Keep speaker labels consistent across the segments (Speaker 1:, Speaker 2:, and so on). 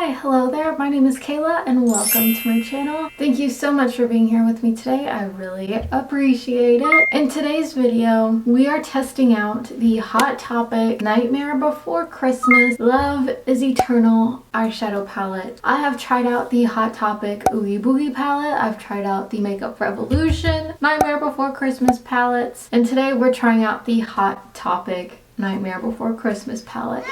Speaker 1: Hi, hello there. My name is Kayla and welcome to my channel. Thank you so much for being here with me today. I really appreciate it. In today's video, we are testing out the Hot Topic Nightmare Before Christmas Love is Eternal eyeshadow palette. I have tried out the Hot Topic Oogie Boogie palette. I've tried out the Makeup Revolution Nightmare Before Christmas palettes. And today we're trying out the Hot Topic Nightmare Before Christmas palette.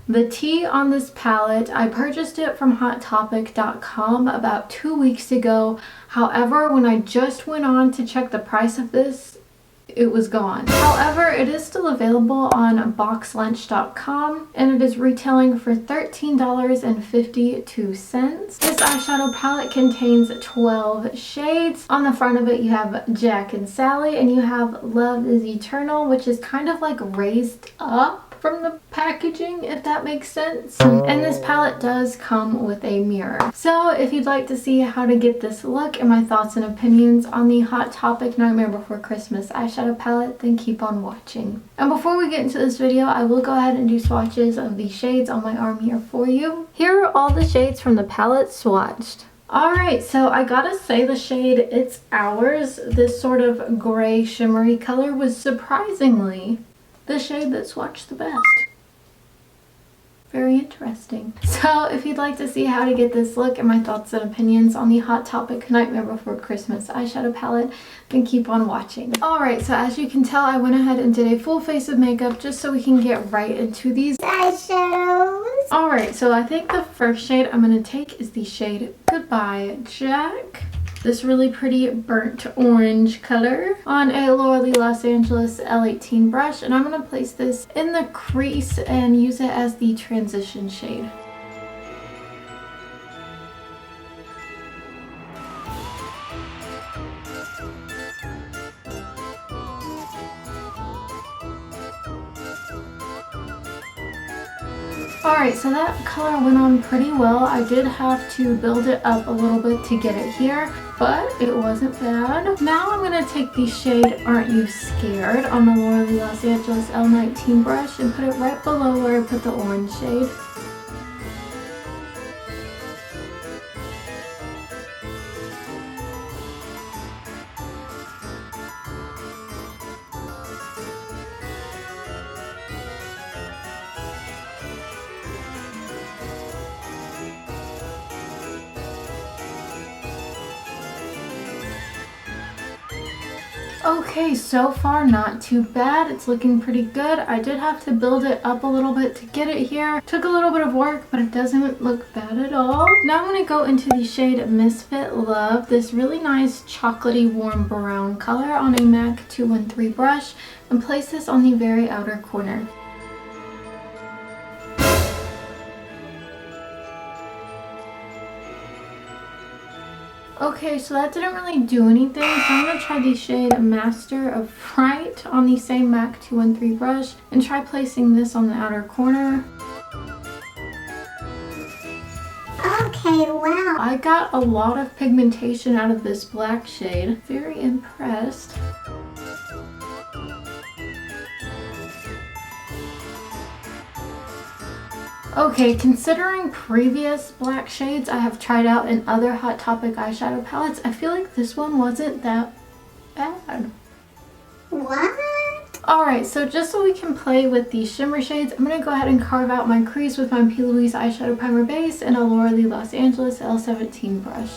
Speaker 1: The tea on this palette, I purchased it from HotTopic.com about 2 weeks ago. However, when I just went on to check the price of this, it was gone. However, it is still available on BoxLunch.com and it is retailing for $13.52. This eyeshadow palette contains 12 shades. On the front of it you have Jack and Sally and you have Love is Eternal, which is kind of like raised up from the packaging, if that makes sense. And this palette does come with a mirror. So if you'd like to see how to get this look and my thoughts and opinions on the Hot Topic Nightmare Before Christmas eyeshadow palette, then keep on watching. And before we get into this video, I will go ahead and do swatches of the shades on my arm here for you. Here are all the shades from the palette swatched. Alright, so I gotta say the shade It's Ours, this sort of gray shimmery color, was surprisingly the shade that swatched the best. Very interesting. So if you'd like to see how to get this look and my thoughts and opinions on the Hot Topic Nightmare Before Christmas eyeshadow palette, then keep on watching. Alright, so as you can tell, I went ahead and did a full face of makeup just so we can get right into these eyeshadows. Alright, so I think the first shade I'm going to take is the shade Goodbye Jack. This really pretty burnt orange color on a Laura Los Angeles L18 brush, and I'm going to place this in the crease and use it as the transition shade. Alright, so that color went on pretty well. I did have to build it up a little bit to get it here, but it wasn't bad. Now I'm going to take the shade Aren't You Scared on the Laura Los Angeles L19 brush and put it right below where I put the orange shade. Okay, so far not too bad. It's looking pretty good. I did have to build it up a little bit to get it here. Took a little bit of work, but it doesn't look bad at all. Now I'm going to go into the shade Misfit Love, this really nice chocolatey warm brown color on a MAC 213 brush, and place this on the very outer corner. Okay, so that didn't really do anything, so I'm going to try the shade Master of Fright on the same MAC 213 brush and try placing this on the outer corner. Okay, wow. I got a lot of pigmentation out of this black shade. Very impressed. Okay, considering previous black shades I have tried out in other Hot Topic eyeshadow palettes, I feel like this one wasn't that bad. What? Alright, so just so we can play with the shimmer shades, I'm going to go ahead and carve out my crease with my P. Louise eyeshadow primer base and a Laura Los Angeles L17 brush.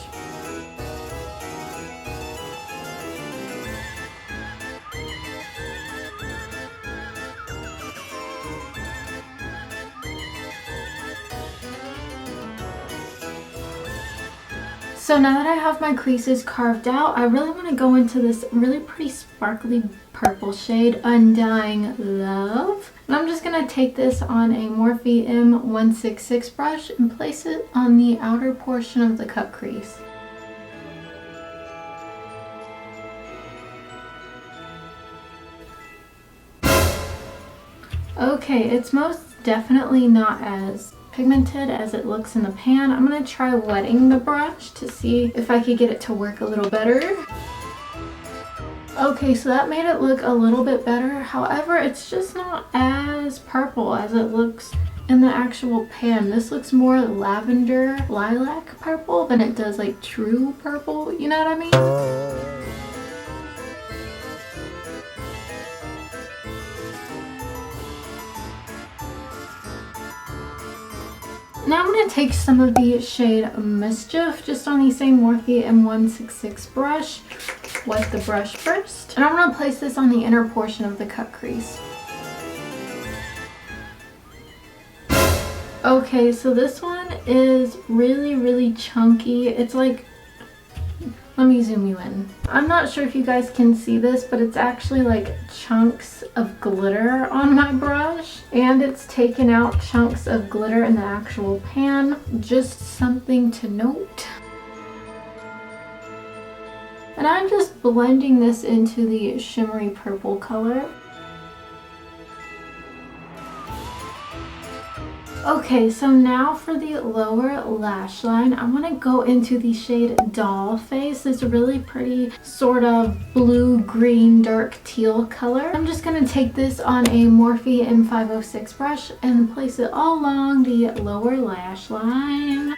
Speaker 1: So now that I have my creases carved out, I really want to go into this really pretty sparkly purple shade, Undying Love. And I'm just going to take this on a Morphe M166 brush and place it on the outer portion of the cut crease. Okay, it's most definitely not as pigmented as it looks in the pan. I'm going to try wetting the brush to see if I could get it to work a little better. Okay, so that made it look a little bit better. However, it's just not as purple as it looks in the actual pan. This looks more lavender, lilac purple than it does like true purple. You know what I mean? Now I'm going to take some of the shade Mischief just on the same Morphe M166 brush. Wet the brush first. And I'm going to place this on the inner portion of the cut crease. Okay, so this one is really chunky. It's like, let me zoom you in. I'm not sure if you guys can see this, but it's actually like chunks of glitter on my brush. And it's taken out chunks of glitter in the actual pan. Just something to note. And I'm just blending this into the shimmery purple color. Okay, so now for the lower lash line, I want to go into the shade Doll Face. This really pretty sort of blue-green dark teal color. I'm just going to take this on a Morphe M506 brush and place it all along the lower lash line.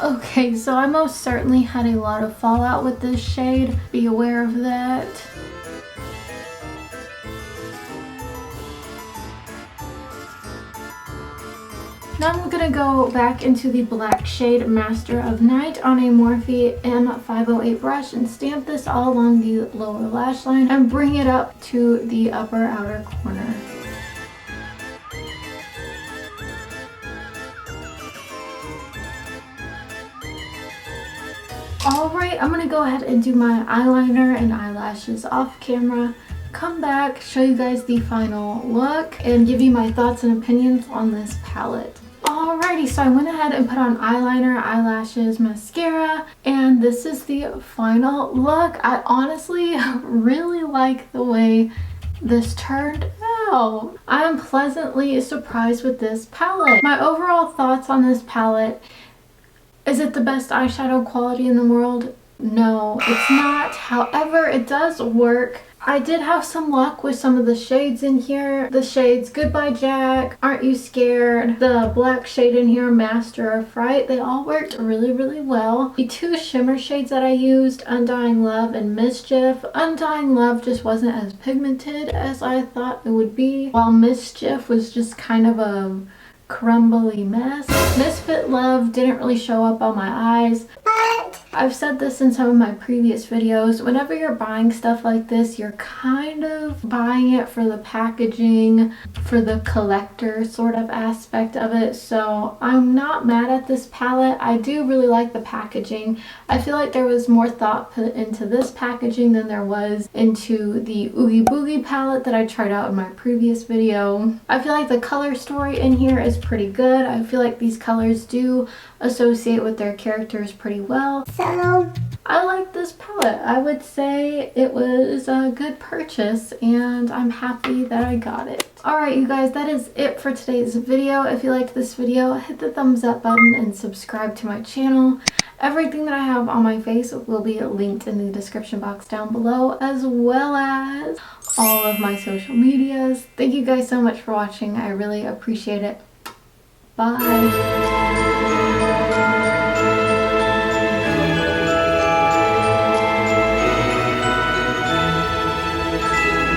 Speaker 1: Okay, so I most certainly had a lot of fallout with this shade. Be aware of that. Now I'm going to go back into the black shade Master of Night on a Morphe M508 brush and stamp this all along the lower lash line and bring it up to the upper outer corner. Alright, I'm going to go ahead and do my eyeliner and eyelashes off camera. Come back, show you guys the final look, and give you my thoughts and opinions on this palette. Alrighty, so I went ahead and put on eyeliner, eyelashes, mascara, and this is the final look. I honestly really like the way this turned out. I am pleasantly surprised with this palette. My overall thoughts on this palette: is it the best eyeshadow quality in the world? No, it's not. However, it does work. I did have some luck with some of the shades in here. The shades Goodbye Jack, Aren't You Scared, the black shade in here, Master of Fright, they all worked really well. The two shimmer shades that I used, Undying Love and Mischief. Undying Love just wasn't as pigmented as I thought it would be, while Mischief was just kind of a crumbly mess. Misfit Love didn't really show up on my eyes. I've said this in some of my previous videos, whenever you're buying stuff like this, you're kind of buying it for the packaging, for the collector sort of aspect of it. So I'm not mad at this palette. I do really like the packaging. I feel like there was more thought put into this packaging than there was into the Oogie Boogie palette that I tried out in my previous video. I feel like the color story in here is pretty good. I feel like these colors do associate with their characters pretty well. So I like this palette. I would say it was a good purchase and I'm happy that I got it. Alright you guys, that is it for today's video. If you liked this video, hit the thumbs up button and subscribe to my channel. Everything that I have on my face will be linked in the description box down below, as well as all of my social medias. Thank you guys so much for watching. I really appreciate it. Bye.